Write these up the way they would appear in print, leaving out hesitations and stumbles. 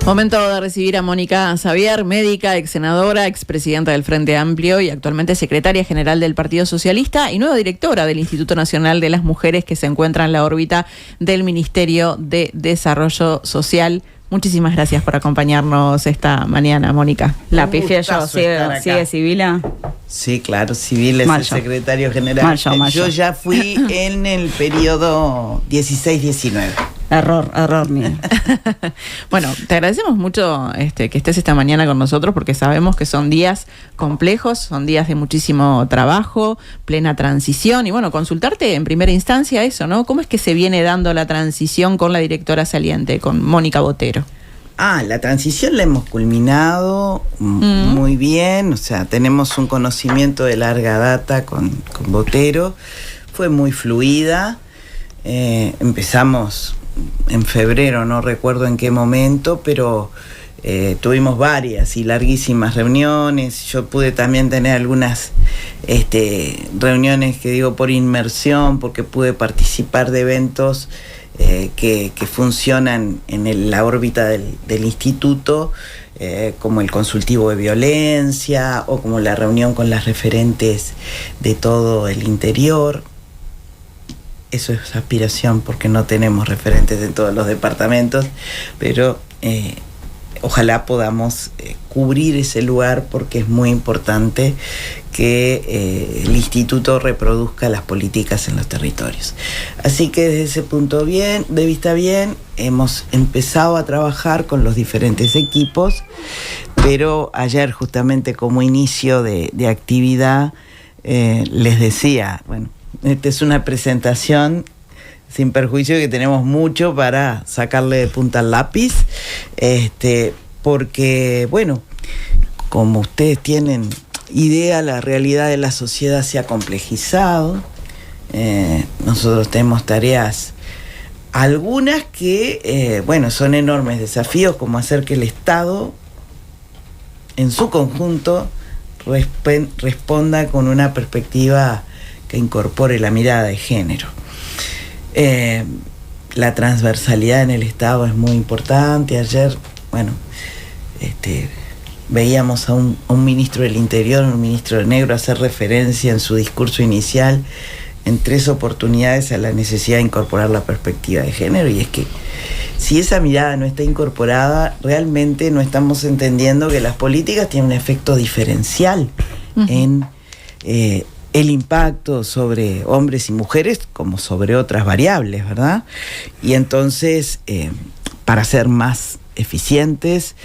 Momento de recibir a Mónica Xavier, médica, ex senadora, expresidenta del Frente Amplio y actualmente secretaria general del Partido Socialista y nueva directora del Instituto Nacional de las Mujeres, que se encuentra en la órbita del Ministerio de Desarrollo Social. Muchísimas gracias por acompañarnos esta mañana, Mónica. La pifié yo. ¿Sigue Sibila? Sí, claro, Sibila es el secretario general. Yo ya fui en el periodo 16-19. Error mío. Bueno, te agradecemos mucho que estés esta mañana con nosotros, porque sabemos que son días complejos, son días de muchísimo trabajo, plena transición, y bueno, consultarte en primera instancia eso, ¿no? ¿Cómo es que se viene dando la transición con la directora saliente, con Mónica Botero? La transición la hemos culminado muy bien, o sea, tenemos un conocimiento de larga data con Botero, fue muy fluida, empezamos en febrero, no recuerdo en qué momento, pero tuvimos varias y larguísimas reuniones. Yo pude también tener algunas reuniones que digo por inmersión, porque pude participar de eventos que funcionan en la órbita del instituto, como el consultivo de violencia o como la reunión con las referentes de todo el interior. Eso es aspiración, porque no tenemos referentes en todos los departamentos, pero ojalá podamos cubrir ese lugar, porque es muy importante que el instituto reproduzca las políticas en los territorios. Así que desde ese punto de vista hemos empezado a trabajar con los diferentes equipos, pero ayer, justamente como inicio de actividad, les decía, bueno, esta es una presentación sin perjuicio de que tenemos mucho para sacarle de punta al lápiz, porque, bueno, como ustedes tienen idea, la realidad de la sociedad se ha complejizado. Nosotros tenemos tareas, algunas que, son enormes desafíos, como hacer que el Estado, en su conjunto, responda con una perspectiva que incorpore la mirada de género. La transversalidad en el Estado es muy importante. Ayer, veíamos a un ministro del Interior, un ministro de Negro, hacer referencia en su discurso inicial en 3 oportunidades a la necesidad de incorporar la perspectiva de género, y es que si esa mirada no está incorporada, realmente no estamos entendiendo que las políticas tienen un efecto diferencial en el impacto sobre hombres y mujeres, como sobre otras variables, ¿verdad? Y entonces, para ser más eficientes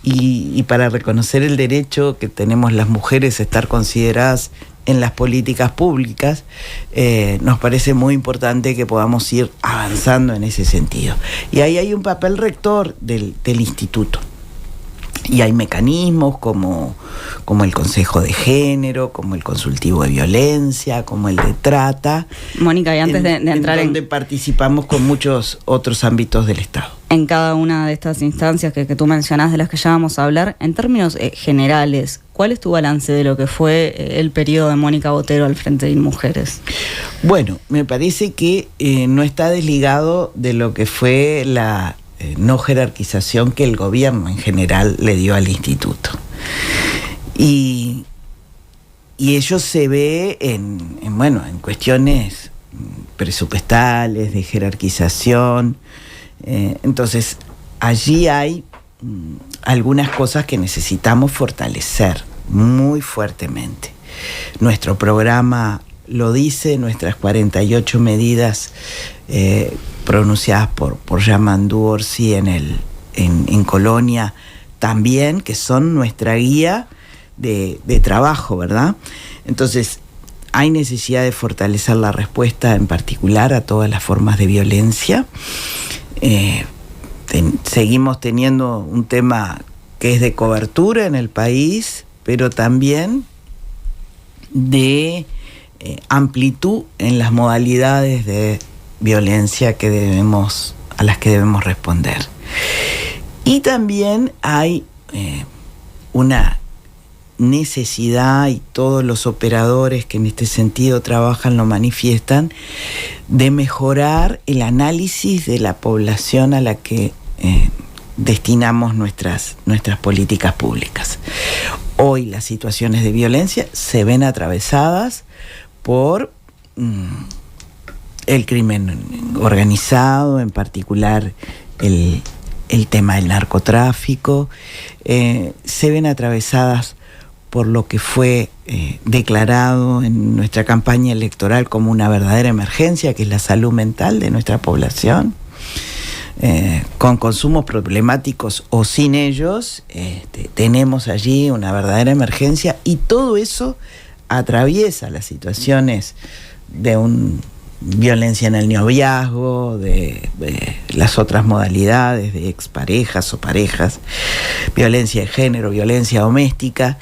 y para reconocer el derecho que tenemos las mujeres a estar consideradas en las políticas públicas, nos parece muy importante que podamos ir avanzando en ese sentido. Y ahí hay un papel rector del instituto. Y hay mecanismos como el Consejo de Género, como el Consultivo de Violencia, como el de Trata. Mónica, y antes de entrar donde participamos con muchos otros ámbitos del Estado. En cada una de estas instancias que tú mencionás, de las que ya vamos a hablar, en términos generales, ¿cuál es tu balance de lo que fue el periodo de Mónica Botero al Frente de Mujeres? Bueno, me parece que no está desligado de lo que fue la no jerarquización que el gobierno en general le dio al instituto. Y ello se ve en cuestiones presupuestales, de jerarquización. Entonces, allí hay algunas cosas que necesitamos fortalecer muy fuertemente. Nuestro programa lo dice, nuestras 48 medidas pronunciadas por Yamandu Orsi en Colonia también, que son nuestra guía de trabajo, ¿verdad? Entonces, hay necesidad de fortalecer la respuesta, en particular a todas las formas de violencia. Seguimos teniendo un tema que es de cobertura en el país, pero también de amplitud en las modalidades de violencia a las que debemos responder. Y también hay una necesidad, y todos los operadores que en este sentido trabajan lo manifiestan, de mejorar el análisis de la población a la que destinamos nuestras políticas públicas. Hoy las situaciones de violencia se ven atravesadas por el crimen organizado, en particular el tema del narcotráfico, se ven atravesadas por lo que fue declarado en nuestra campaña electoral como una verdadera emergencia, que es la salud mental de nuestra población, con consumos problemáticos o sin ellos, tenemos allí una verdadera emergencia, y todo eso atraviesa las situaciones de violencia en el noviazgo, de las otras modalidades de exparejas o parejas, violencia de género, violencia doméstica.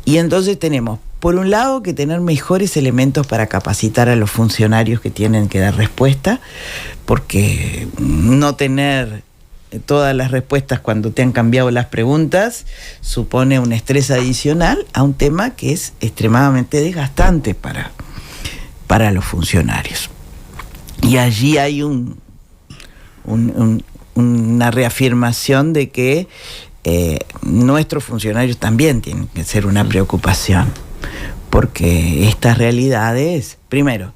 Y entonces tenemos, por un lado, que tener mejores elementos para capacitar a los funcionarios que tienen que dar respuesta, porque no tener todas las respuestas cuando te han cambiado las preguntas supone un estrés adicional a un tema que es extremadamente desgastante para los funcionarios. Y allí hay una reafirmación de que nuestros funcionarios también tienen que ser una preocupación, porque estas realidades, primero,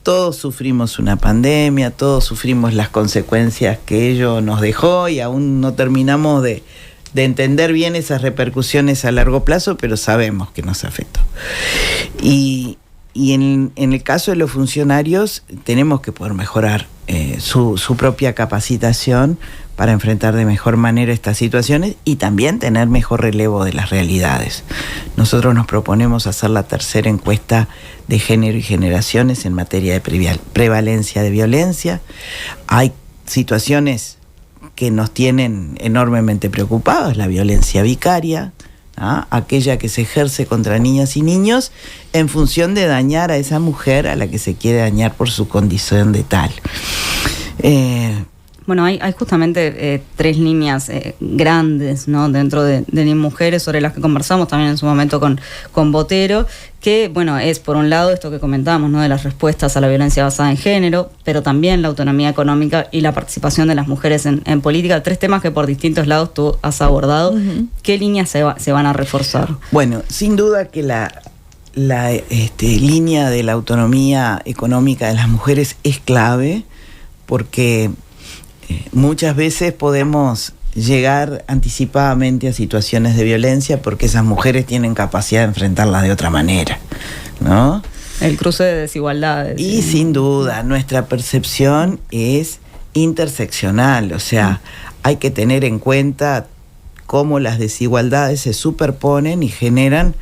todos sufrimos una pandemia, todos sufrimos las consecuencias que ello nos dejó, y aún no terminamos de entender bien esas repercusiones a largo plazo, pero sabemos que nos afectó. Y en el caso de los funcionarios tenemos que poder mejorar su propia capacitación para enfrentar de mejor manera estas situaciones, y también tener mejor relevo de las realidades. Nosotros nos proponemos hacer la tercera encuesta de género y generaciones en materia de prevalencia de violencia. Hay situaciones que nos tienen enormemente preocupados: la violencia vicaria, aquella que se ejerce contra niñas y niños en función de dañar a esa mujer a la que se quiere dañar por su condición de tal. Bueno, hay justamente tres líneas grandes, ¿no?, dentro de Ni Mujeres, sobre las que conversamos también en su momento con Botero, que, bueno, es por un lado esto que comentábamos, ¿no?, de las respuestas a la violencia basada en género, pero también la autonomía económica y la participación de las mujeres en política. Tres temas que por distintos lados tú has abordado. Uh-huh. ¿Qué líneas se van a reforzar? Bueno, sin duda que la línea de la autonomía económica de las mujeres es clave, porque muchas veces podemos llegar anticipadamente a situaciones de violencia porque esas mujeres tienen capacidad de enfrentarlas de otra manera, ¿no? El cruce de desigualdades. Y sin duda, nuestra percepción es interseccional, o sea, hay que tener en cuenta cómo las desigualdades se superponen y generan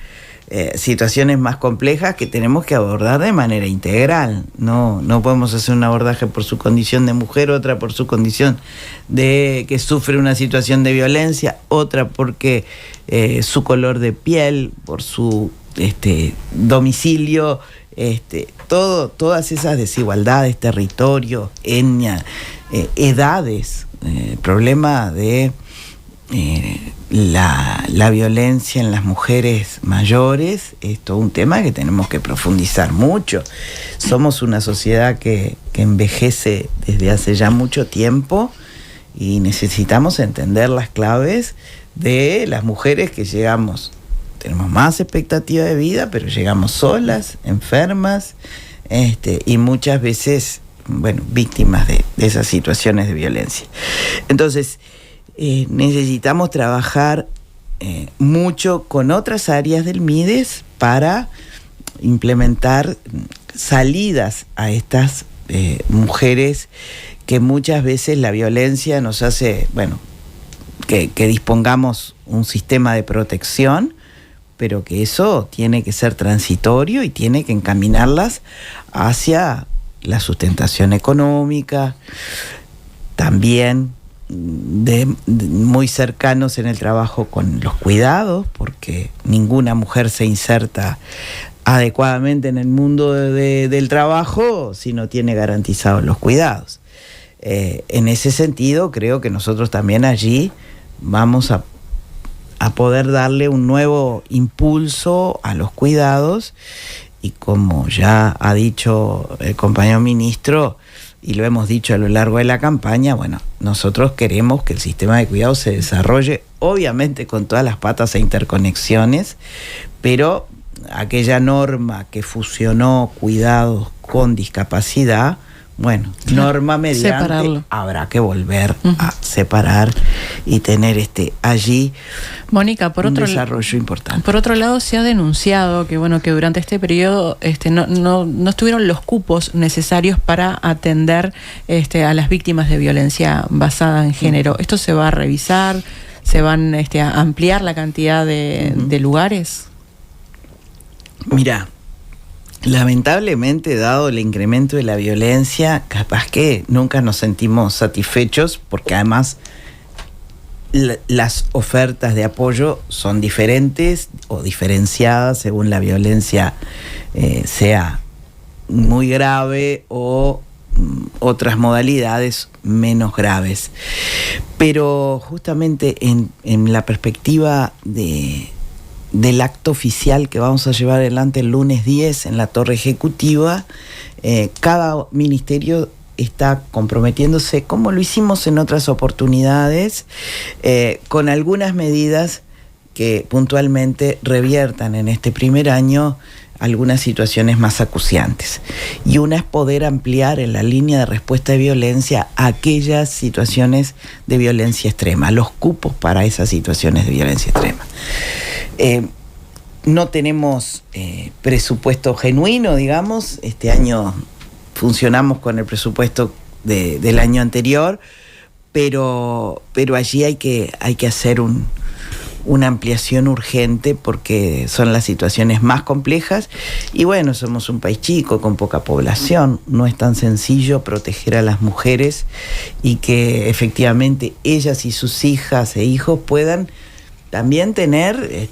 situaciones más complejas que tenemos que abordar de manera integral. No podemos hacer un abordaje por su condición de mujer, otra por su condición de que sufre una situación de violencia, otra porque su color de piel, por su domicilio, todas esas desigualdades, territorio, etnia, edades, problema de la violencia en las mujeres mayores es todo un tema que tenemos que profundizar mucho. Somos una sociedad que envejece desde hace ya mucho tiempo, y necesitamos entender las claves de las mujeres que llegamos. Tenemos más expectativa de vida, pero llegamos solas, enfermas, y muchas veces, bueno, víctimas de esas situaciones de violencia. Entonces, necesitamos trabajar mucho con otras áreas del MIDES para implementar salidas a estas mujeres, que muchas veces la violencia nos hace, bueno, que dispongamos un sistema de protección, pero que eso tiene que ser transitorio y tiene que encaminarlas hacia la sustentación económica, también muy cercanos en el trabajo con los cuidados, porque ninguna mujer se inserta adecuadamente en el mundo del trabajo si no tiene garantizados los cuidados. En ese sentido, creo que nosotros también allí vamos a poder darle un nuevo impulso a los cuidados, y como ya ha dicho el compañero ministro, y lo hemos dicho a lo largo de la campaña, bueno, nosotros queremos que el sistema de cuidado se desarrolle, obviamente con todas las patas e interconexiones, pero aquella norma que fusionó cuidados con discapacidad, bueno, norma mediante, separarlo. Habrá que volver a separar y tener allí, Mónica, por otro desarrollo importante. Por otro lado, se ha denunciado que que durante este periodo no estuvieron los cupos necesarios para atender a las víctimas de violencia basada en género. ¿Esto se va a revisar? ¿Se van a ampliar la cantidad de lugares? Mira, lamentablemente, dado el incremento de la violencia, capaz que nunca nos sentimos satisfechos, porque además las ofertas de apoyo son diferentes o diferenciadas según la violencia sea muy grave o otras modalidades menos graves. Pero justamente en la perspectiva del acto oficial que vamos a llevar adelante el lunes 10 en la Torre Ejecutiva, cada ministerio está comprometiéndose, como lo hicimos en otras oportunidades, con algunas medidas que puntualmente reviertan en este primer año algunas situaciones más acuciantes. Y una es poder ampliar en la línea de respuesta de violencia aquellas situaciones de violencia extrema, los cupos para esas situaciones de violencia extrema. No tenemos presupuesto genuino, digamos. Este año funcionamos con el presupuesto del año anterior, pero allí hay que hacer una ampliación urgente, porque son las situaciones más complejas y bueno, somos un país chico con poca población, no es tan sencillo proteger a las mujeres y que efectivamente ellas y sus hijas e hijos puedan también tener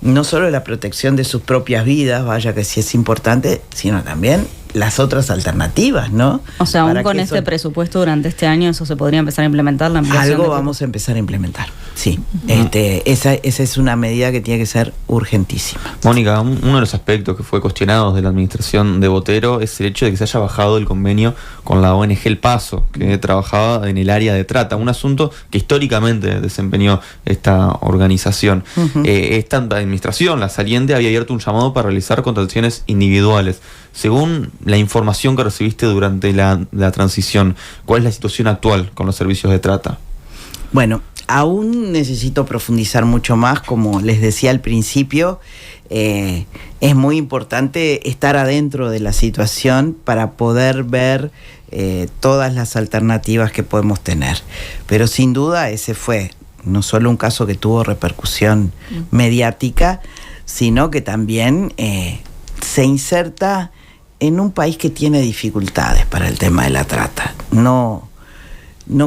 no solo la protección de sus propias vidas, vaya que sí es importante, sino también las otras alternativas, ¿no? O sea, aún con este presupuesto durante este año, ¿eso se podría empezar a implementar? La algo vamos a empezar a implementar, sí. Esa es una medida que tiene que ser urgentísima. Mónica, uno de los aspectos que fue cuestionado de la administración de Botero es el hecho de que se haya bajado el convenio con la ONG El Paso, que trabajaba en el área de trata, un asunto que históricamente desempeñó esta organización. Esta administración, la saliente, había abierto un llamado para realizar contrataciones individuales. Según la información que recibiste durante la transición, ¿cuál es la situación actual con los servicios de trata? Bueno, aún necesito profundizar mucho más, como les decía al principio, es muy importante estar adentro de la situación para poder ver todas las alternativas que podemos tener. Pero sin duda ese fue no solo un caso que tuvo repercusión mediática, sino que también se inserta en un país que tiene dificultades para el tema de la trata. No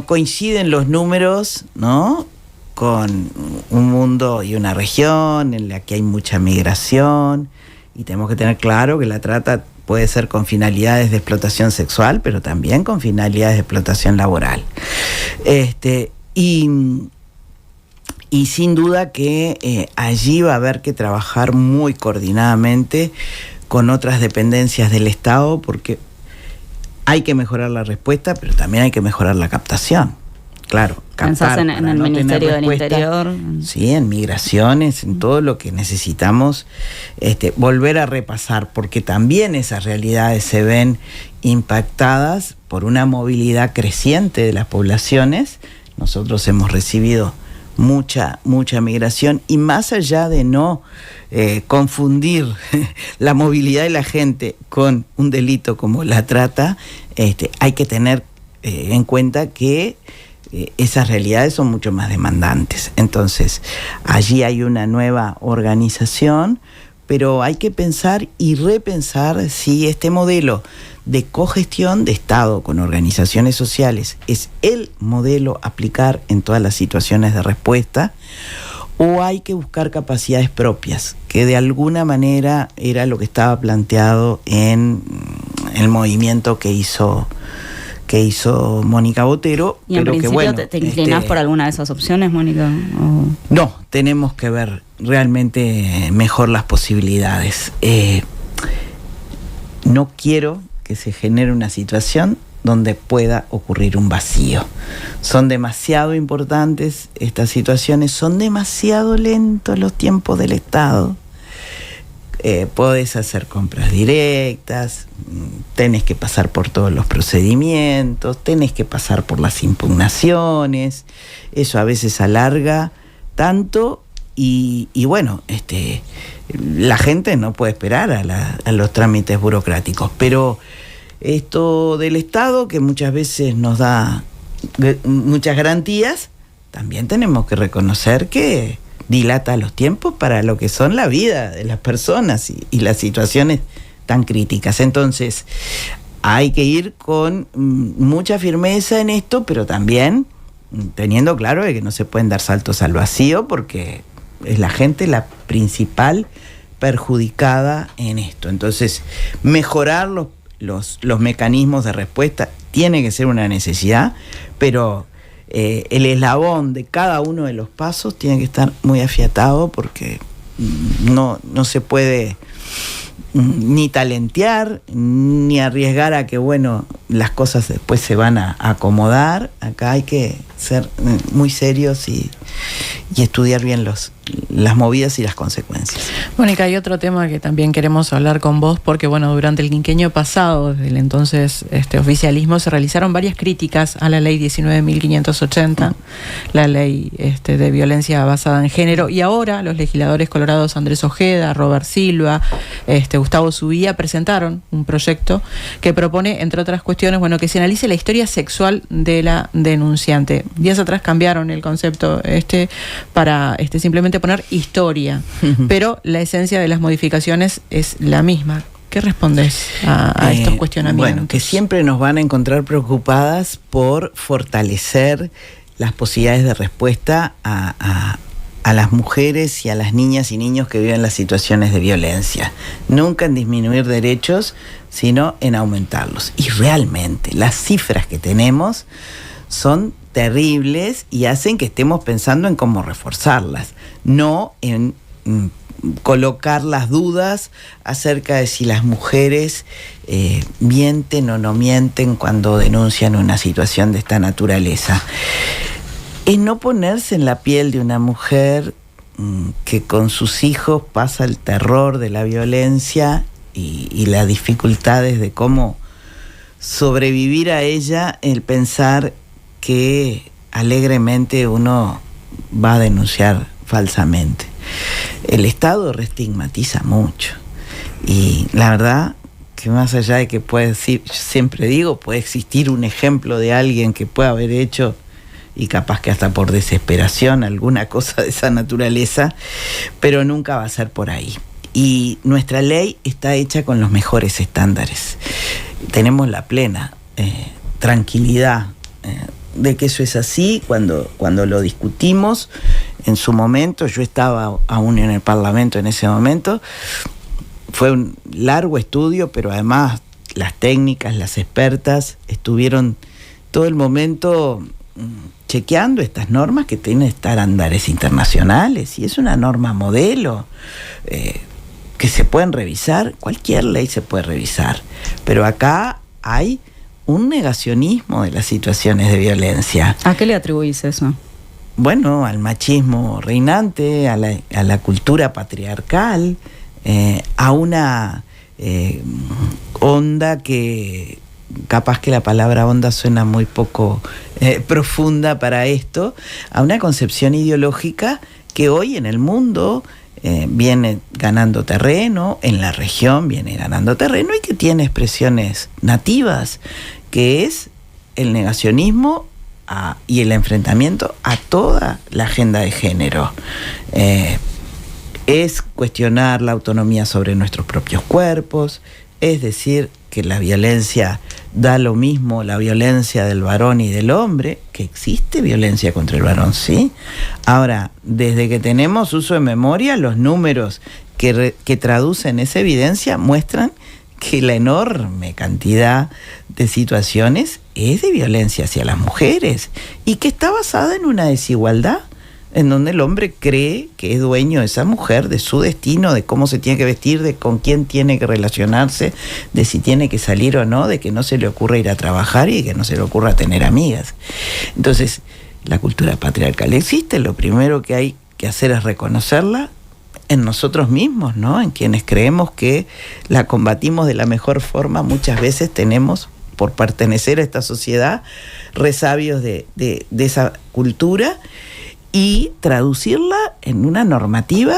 coinciden los números, ¿no?, con un mundo y una región en la que hay mucha migración, y tenemos que tener claro que la trata puede ser con finalidades de explotación sexual, pero también con finalidades de explotación laboral. Y sin duda que allí va a haber que trabajar muy coordinadamente con otras dependencias del Estado, porque hay que mejorar la respuesta, pero también hay que mejorar la captación. Claro, ¿pensás en el Ministerio del Interior? Sí, en migraciones, en todo lo que necesitamos volver a repasar, porque también esas realidades se ven impactadas por una movilidad creciente de las poblaciones. Nosotros hemos recibido mucha migración, y más allá de no confundir la movilidad de la gente con un delito como la trata, hay que tener en cuenta que esas realidades son mucho más demandantes. Entonces, allí hay una nueva organización, pero hay que pensar y repensar si este modelo de cogestión de Estado con organizaciones sociales es el modelo a aplicar en todas las situaciones de respuesta, o hay que buscar capacidades propias, que de alguna manera era lo que estaba planteado en el movimiento que hizo Mónica Botero. Y en pero principio, que bueno, ¿te inclinás por alguna de esas opciones, Mónica? No, tenemos que ver realmente mejor las posibilidades. No quiero que se genere una situación donde pueda ocurrir un vacío. Son demasiado importantes estas situaciones, son demasiado lentos los tiempos del Estado. Podés hacer compras directas, tenés que pasar por todos los procedimientos, tenés que pasar por las impugnaciones, eso a veces alarga tanto y bueno, la gente no puede esperar a los trámites burocráticos, pero esto del Estado, que muchas veces nos da muchas garantías, también tenemos que reconocer que dilata los tiempos para lo que son la vida de las personas y las situaciones tan críticas. Entonces, hay que ir con mucha firmeza en esto, pero también teniendo claro de que no se pueden dar saltos al vacío, porque es la gente la principal perjudicada en esto. Entonces, mejorar los mecanismos de respuesta tiene que ser una necesidad, pero el eslabón de cada uno de los pasos tiene que estar muy afiatado, porque no se puede ni talentear ni arriesgar a que las cosas después se van a acomodar. Acá hay que ser muy serios y estudiar bien las movidas y las consecuencias. Mónica, hay otro tema que también queremos hablar con vos, porque durante el quinquenio pasado, desde el entonces oficialismo, se realizaron varias críticas a la ley 19.580, la ley de violencia basada en género, y ahora los legisladores colorados Andrés Ojeda, Robert Silva, Gustavo Subía presentaron un proyecto que propone, entre otras cuestiones, que se analice la historia sexual de la denunciante. Días atrás cambiaron el concepto para simplemente poner historia, pero la esencia de las modificaciones es la misma. ¿Qué respondes a estos cuestionamientos? Bueno, que siempre nos van a encontrar preocupadas por fortalecer las posibilidades de respuesta a las mujeres y a las niñas y niños que viven las situaciones de violencia. Nunca en disminuir derechos, sino en aumentarlos. Y realmente las cifras que tenemos son terribles y hacen que estemos pensando en cómo reforzarlas, no en colocar las dudas acerca de si las mujeres mienten o no mienten cuando denuncian una situación de esta naturaleza. Es no ponerse en la piel de una mujer que con sus hijos pasa el terror de la violencia y las dificultades de cómo sobrevivir a ella, el pensar que alegremente uno va a denunciar falsamente. El Estado reestigmatiza mucho y la verdad que más allá de que puede existir un ejemplo de alguien que pueda haber hecho, y capaz que hasta por desesperación, alguna cosa de esa naturaleza, pero nunca va a ser por ahí. Y nuestra ley está hecha con los mejores estándares. Tenemos la plena tranquilidad de que eso es así. Cuando lo discutimos en su momento, yo estaba aún en el Parlamento en ese momento, fue un largo estudio, pero además las técnicas, las expertas estuvieron todo el momento chequeando estas normas que tienen estándares internacionales, y es una norma modelo que se pueden revisar. Cualquier ley se puede revisar, pero acá hay un negacionismo de las situaciones de violencia. ¿A qué le atribuís eso? Bueno, al machismo reinante, a la cultura patriarcal, a una onda que capaz que la palabra onda suena muy poco profunda para esto, a una concepción ideológica que hoy en el mundo viene ganando terreno, en la región viene ganando terreno, y que tiene expresiones nativas, que es el negacionismo y el enfrentamiento a toda la agenda de género. Es cuestionar la autonomía sobre nuestros propios cuerpos, es decir, que la violencia da lo mismo, la violencia del varón y del hombre, que existe violencia contra el varón, ¿sí? Ahora, desde que tenemos uso de memoria, los números que traducen esa evidencia muestran que la enorme cantidad de situaciones es de violencia hacia las mujeres y que está basada en una desigualdad en donde el hombre cree que es dueño de esa mujer, de su destino, de cómo se tiene que vestir, de con quién tiene que relacionarse, de si tiene que salir o no, de que no se le ocurra ir a trabajar y que no se le ocurra tener amigas. Entonces, la cultura patriarcal existe, lo primero que hay que hacer es reconocerla en nosotros mismos, ¿no? En quienes creemos que la combatimos de la mejor forma. Muchas veces tenemos, por pertenecer a esta sociedad, resabios de esa cultura, y traducirla en una normativa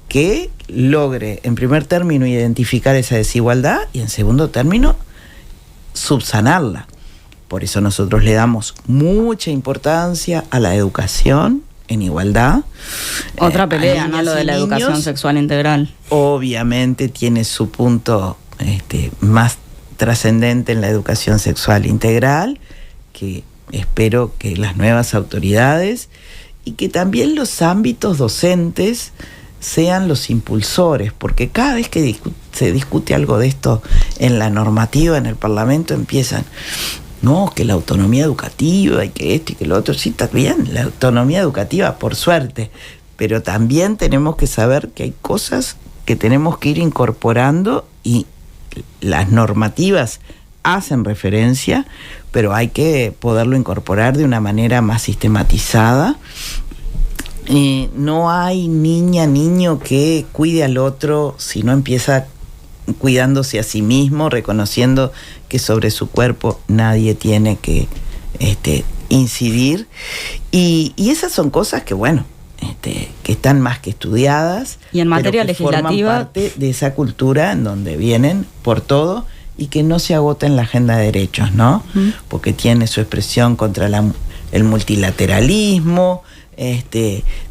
que logre, en primer término, identificar esa desigualdad y, en segundo término, subsanarla. Por eso nosotros le damos mucha importancia a la educación en igualdad. Otra pelea, ¿no? Lo de la educación sexual integral. Obviamente tiene su punto más trascendente en la educación sexual integral, que espero que las nuevas autoridades y que también los ámbitos docentes sean los impulsores, porque cada vez que se discute algo de esto en la normativa, en el Parlamento, empiezan, no, que la autonomía educativa y que esto y que lo otro. Sí, está bien, la autonomía educativa, por suerte, pero también tenemos que saber que hay cosas que tenemos que ir incorporando, y las normativas hacen referencia, pero hay que poderlo incorporar de una manera más sistematizada. No hay niño que cuide al otro si no empieza cuidándose a sí mismo, reconociendo que sobre su cuerpo nadie tiene que incidir. Y esas son cosas que, bueno, que están más que estudiadas. Y en materia legislativa, forman parte de esa cultura en donde vienen por todo, y que no se agota en la agenda de derechos, ¿no? Porque tiene su expresión contra el multilateralismo,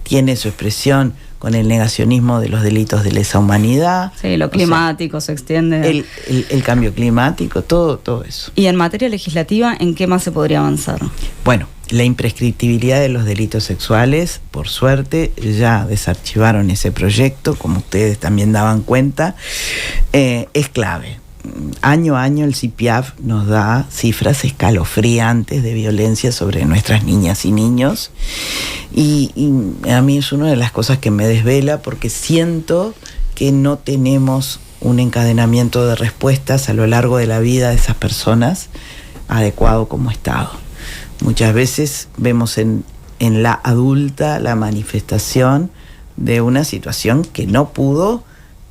tiene su expresión con el negacionismo de los delitos de lesa humanidad. Sí, lo climático se extiende. El cambio climático, todo eso. Y en materia legislativa, ¿en qué más se podría avanzar? Bueno, la imprescriptibilidad de los delitos sexuales, por suerte, ya desarchivaron ese proyecto, como ustedes también daban cuenta, es clave. Año a año el CIPIAF nos da cifras escalofriantes de violencia sobre nuestras niñas y niños, y a mí es una de las cosas que me desvela, porque siento que no tenemos un encadenamiento de respuestas a lo largo de la vida de esas personas adecuado como Estado. Muchas veces vemos en la adulta la manifestación de una situación que no pudo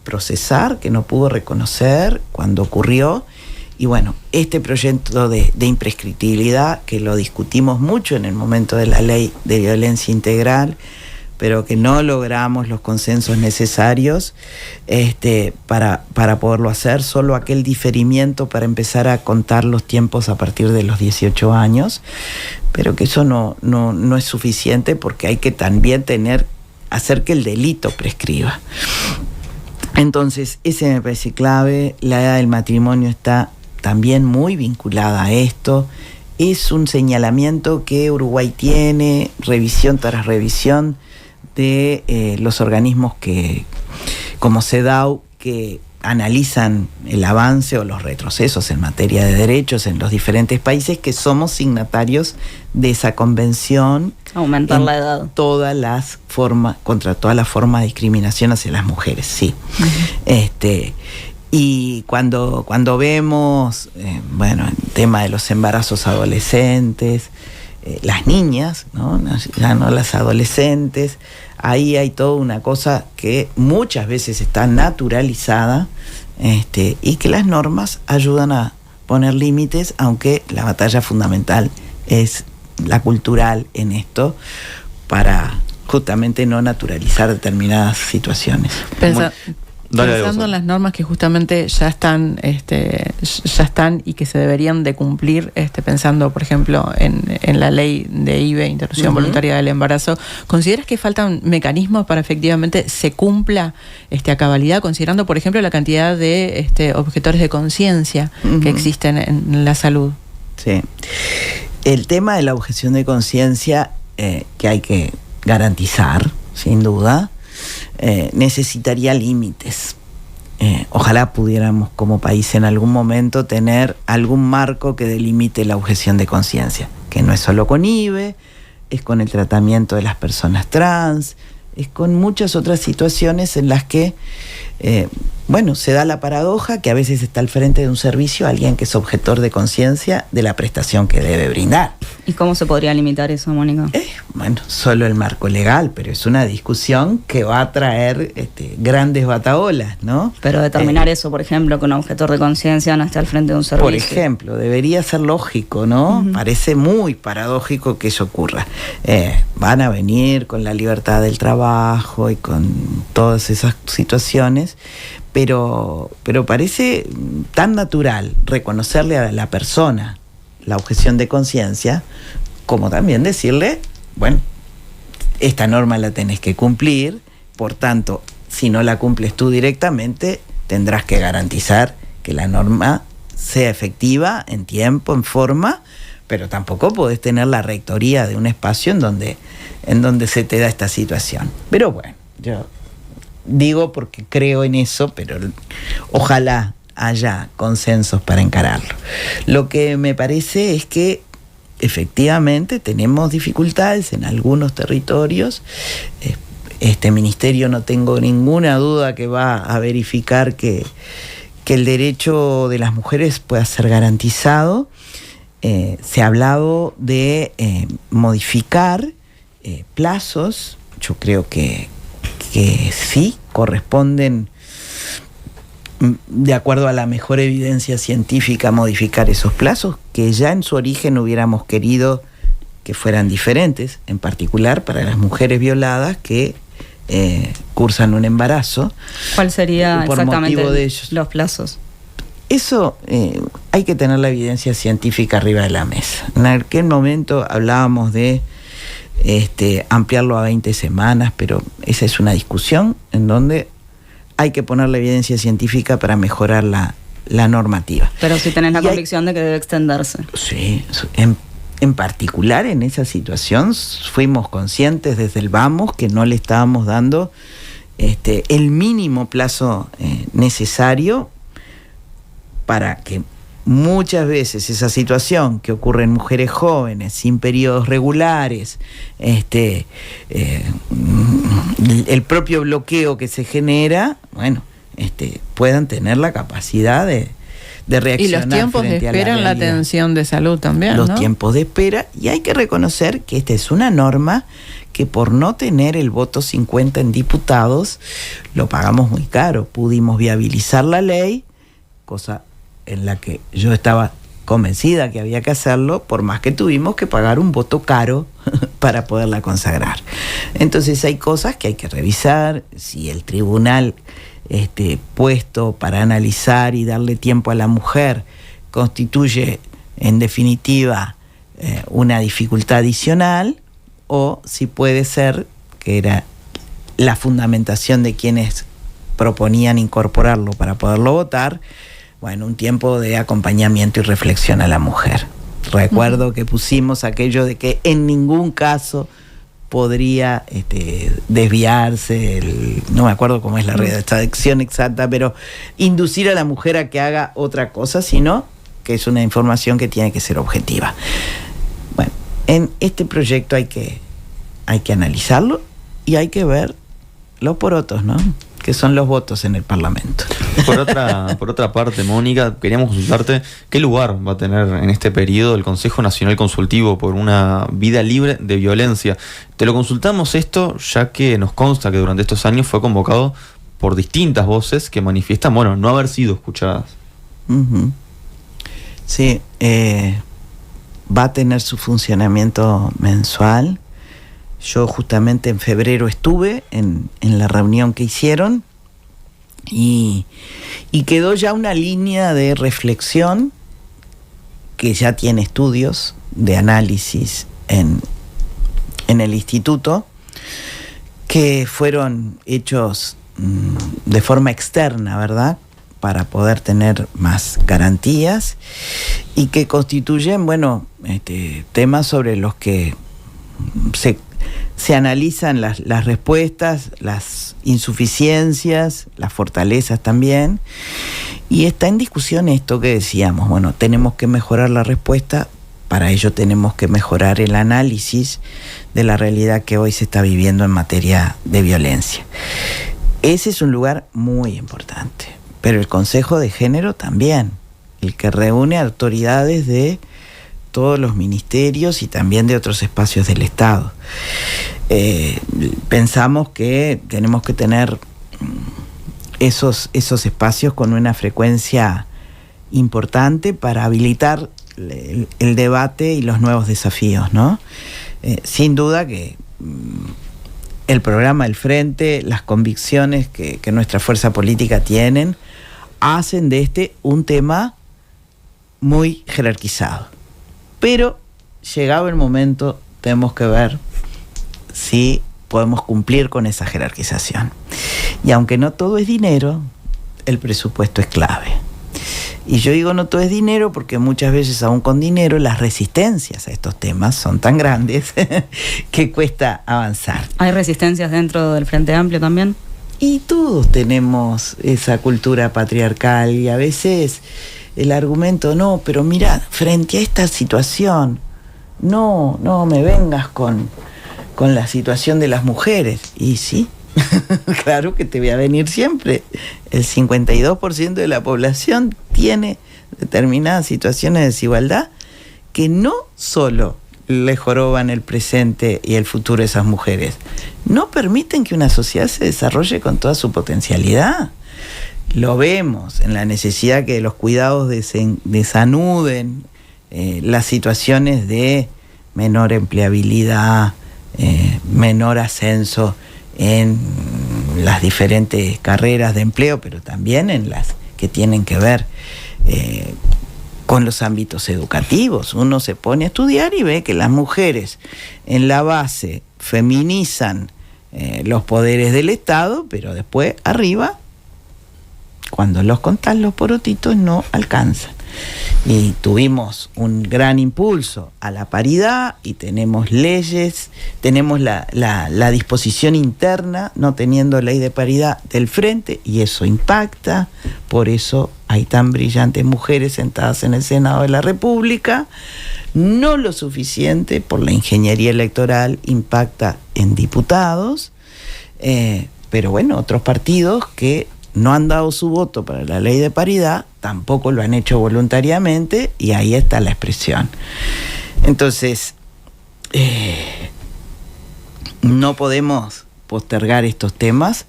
procesar, que no pudo reconocer cuando ocurrió. Y bueno, este proyecto de imprescriptibilidad, que lo discutimos mucho en el momento de la ley de violencia integral, pero que no logramos los consensos necesarios para poderlo hacer, solo aquel diferimiento para empezar a contar los tiempos a partir de los 18 años, pero que eso no es suficiente, porque hay que también hacer que el delito prescriba. Entonces, ese me parece clave. La edad del matrimonio está también muy vinculada a esto. Es un señalamiento que Uruguay tiene, revisión tras revisión, de los organismos como CEDAW, que analizan el avance o los retrocesos en materia de derechos en los diferentes países, que somos signatarios de esa convención. Aumentar la edad. Contra toda la forma de discriminación hacia las mujeres, sí. Uh-huh. Y cuando vemos, el tema de los embarazos adolescentes, las niñas, ¿no? Ya no las adolescentes, ahí hay toda una cosa que muchas veces está naturalizada, y que las normas ayudan a poner límites, aunque la batalla fundamental es la cultural en esto, para justamente no naturalizar determinadas situaciones. Pensando en las normas que justamente ya están y que se deberían de cumplir, pensando, por ejemplo, en la ley de IVE, interrupción voluntaria del embarazo, ¿consideras que faltan mecanismos para efectivamente se cumpla a cabalidad, considerando, por ejemplo, la cantidad de objetores de conciencia que existen en la salud? Sí. El tema de la objeción de conciencia, que hay que garantizar, sin duda, necesitaría límites. Ojalá pudiéramos como país en algún momento tener algún marco que delimite la objeción de conciencia, que no es solo con IVE, es con el tratamiento de las personas trans, es con muchas otras situaciones en las que, se da la paradoja que a veces está al frente de un servicio alguien que es objetor de conciencia de la prestación que debe brindar. ¿Y cómo se podría limitar eso, Mónica? Solo el marco legal, pero es una discusión que va a traer grandes bataholas, ¿no? Pero determinar eso, por ejemplo, que un objetor de conciencia no esté al frente de un servicio. Por ejemplo, debería ser lógico, ¿no? Uh-huh. Parece muy paradójico que eso ocurra. Van a venir con la libertad del trabajo y con todas esas situaciones, pero parece tan natural reconocerle a la persona la objeción de conciencia, como también decirle, esta norma la tenés que cumplir, por tanto, si no la cumples tú directamente, tendrás que garantizar que la norma sea efectiva en tiempo, en forma, pero tampoco podés tener la rectoría de un espacio en donde se te da esta situación. Pero yo digo porque creo en eso, pero ojalá haya consensos para encararlo. Lo que me parece es que efectivamente tenemos dificultades en algunos territorios. Este ministerio, no tengo ninguna duda que va a verificar que el derecho de las mujeres pueda ser garantizado. Se ha hablado de modificar plazos. Yo creo que sí corresponden, de acuerdo a la mejor evidencia científica, modificar esos plazos, que ya en su origen hubiéramos querido que fueran diferentes, en particular para las mujeres violadas que cursan un embarazo. ¿Cuál sería exactamente los plazos? Eso hay que tener la evidencia científica arriba de la mesa. En aquel momento hablábamos de ampliarlo a 20 semanas, pero esa es una discusión en donde hay que poner la evidencia científica para mejorar la normativa. Pero si tenés la convicción de que debe extenderse. Sí, en particular en esa situación fuimos conscientes desde el vamos que no le estábamos dando el mínimo plazo necesario para que muchas veces esa situación que ocurre en mujeres jóvenes sin periodos regulares, el propio bloqueo que se genera, puedan tener la capacidad de reaccionar. Y los tiempos de espera en la atención de salud también, los tiempos de espera, y hay que reconocer que esta es una norma que por no tener el voto 50 en diputados, lo pagamos muy caro. Pudimos viabilizar la ley, cosa en la que yo estaba convencida que había que hacerlo, por más que tuvimos que pagar un voto caro para poderla consagrar. Entonces hay cosas que hay que revisar. Si el tribunal puesto para analizar y darle tiempo a la mujer constituye en definitiva una dificultad adicional, o si puede ser, que era la fundamentación de quienes proponían incorporarlo para poderlo votar, un tiempo de acompañamiento y reflexión a la mujer. Recuerdo que pusimos aquello de que en ningún caso podría desviarse, no me acuerdo cómo es la redacción exacta, pero inducir a la mujer a que haga otra cosa, sino que es una información que tiene que ser objetiva. En este proyecto hay que analizarlo y hay que ver los porotos, ¿no?, que son los votos en el Parlamento. Por otra parte, Mónica, queríamos consultarte qué lugar va a tener en este periodo el Consejo Nacional Consultivo por una vida libre de violencia. Te lo consultamos esto ya que nos consta que durante estos años fue convocado por distintas voces que manifiestan, no haber sido escuchadas. Uh-huh. Sí, va a tener su funcionamiento mensual. Yo justamente en febrero estuve en la reunión que hicieron y quedó ya una línea de reflexión que ya tiene estudios de análisis en el instituto, que fueron hechos de forma externa, ¿verdad?, para poder tener más garantías, y que constituyen, temas sobre los que se analizan las respuestas, las insuficiencias, las fortalezas también, y está en discusión esto que decíamos, tenemos que mejorar la respuesta, para ello tenemos que mejorar el análisis de la realidad que hoy se está viviendo en materia de violencia. Ese es un lugar muy importante, pero el Consejo de Género también, el que reúne autoridades de todos los ministerios y también de otros espacios del Estado. Pensamos que tenemos que tener esos espacios con una frecuencia importante para habilitar el debate y los nuevos desafíos, ¿no? Sin duda que el programa del Frente, las convicciones que nuestra fuerza política tienen, hacen de este un tema muy jerarquizado. Pero llegado el momento, tenemos que ver si podemos cumplir con esa jerarquización. Y aunque no todo es dinero, el presupuesto es clave. Y yo digo no todo es dinero porque muchas veces aún con dinero las resistencias a estos temas son tan grandes que cuesta avanzar. ¿Hay resistencias dentro del Frente Amplio también? Y todos tenemos esa cultura patriarcal y a veces el argumento, no, pero mira, frente a esta situación, no me vengas con la situación de las mujeres. Y sí, claro que te voy a venir siempre. El 52% de la población tiene determinadas situaciones de desigualdad que no solo le joroban el presente y el futuro de esas mujeres, no permiten que una sociedad se desarrolle con toda su potencialidad. Lo vemos en la necesidad que los cuidados desanuden, las situaciones de menor empleabilidad, menor ascenso en las diferentes carreras de empleo, pero también en las que tienen que ver con los ámbitos educativos. Uno se pone a estudiar y ve que las mujeres en la base feminizan los poderes del Estado, pero después arriba, cuando los contás los porotitos, no alcanzan. Y tuvimos un gran impulso a la paridad y tenemos leyes, tenemos la disposición interna, no teniendo ley de paridad del Frente, y eso impacta. Por eso hay tan brillantes mujeres sentadas en el Senado de la República. No lo suficiente por la ingeniería electoral, impacta en diputados, pero bueno, otros partidos que no han dado su voto para la ley de paridad, tampoco lo han hecho voluntariamente, y ahí está la expresión. Entonces, no podemos postergar estos temas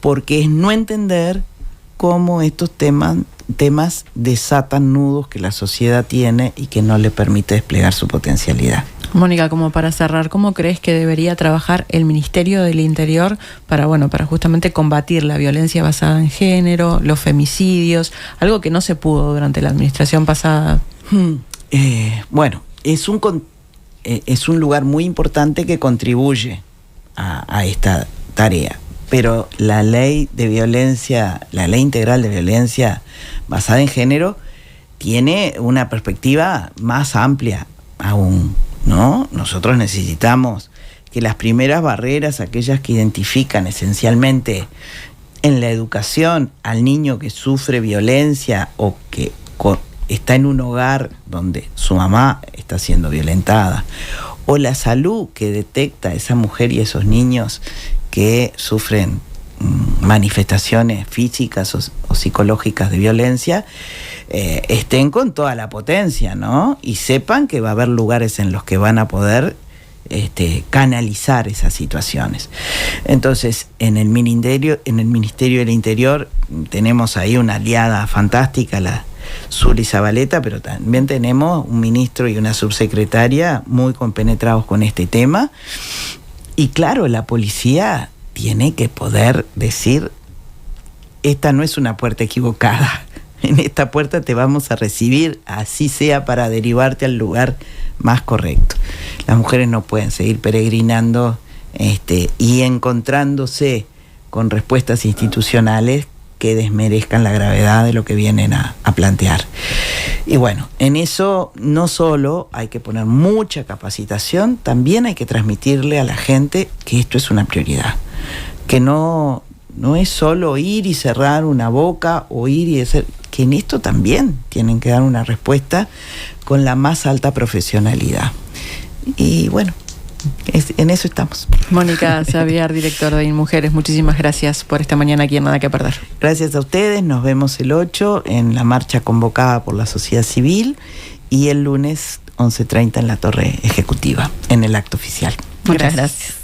porque es no entender cómo estos temas desatan nudos que la sociedad tiene y que no le permite desplegar su potencialidad. Mónica, como para cerrar, ¿cómo crees que debería trabajar el Ministerio del Interior para justamente combatir la violencia basada en género, los femicidios, algo que no se pudo durante la administración pasada? Bueno, es un lugar muy importante que contribuye a esta tarea, pero la ley integral de violencia basada en género tiene una perspectiva más amplia aún, ¿no? Nosotros necesitamos que las primeras barreras, aquellas que identifican esencialmente en la educación al niño que sufre violencia o que está en un hogar donde su mamá está siendo violentada, o la salud que detecta a esa mujer y esos niños que sufren manifestaciones físicas o psicológicas de violencia, estén con toda la potencia, ¿no? Y sepan que va a haber lugares en los que van a poder canalizar esas situaciones. Entonces, en el Ministerio del Interior tenemos ahí una aliada fantástica, la Zuli Zabaleta, pero también tenemos un ministro y una subsecretaria muy compenetrados con este tema. Y claro, la policía tiene que poder decir: esta no es una puerta equivocada, en esta puerta te vamos a recibir, así sea para derivarte al lugar más correcto. Las mujeres no pueden seguir peregrinando y encontrándose con respuestas institucionales que desmerezcan la gravedad de lo que vienen a plantear. Y bueno, en eso no solo hay que poner mucha capacitación, también hay que transmitirle a la gente que esto es una prioridad, que no no es solo ir y cerrar una boca o ir y hacer, que en esto también tienen que dar una respuesta con la más alta profesionalidad. Y bueno, en eso estamos. Mónica Xavier, directora de InMujeres, muchísimas gracias por esta mañana aquí en Nada que Perder. Gracias a ustedes, nos vemos el 8 en la marcha convocada por la sociedad civil y el lunes 11:30 en la Torre Ejecutiva, en el acto oficial. Muchas gracias.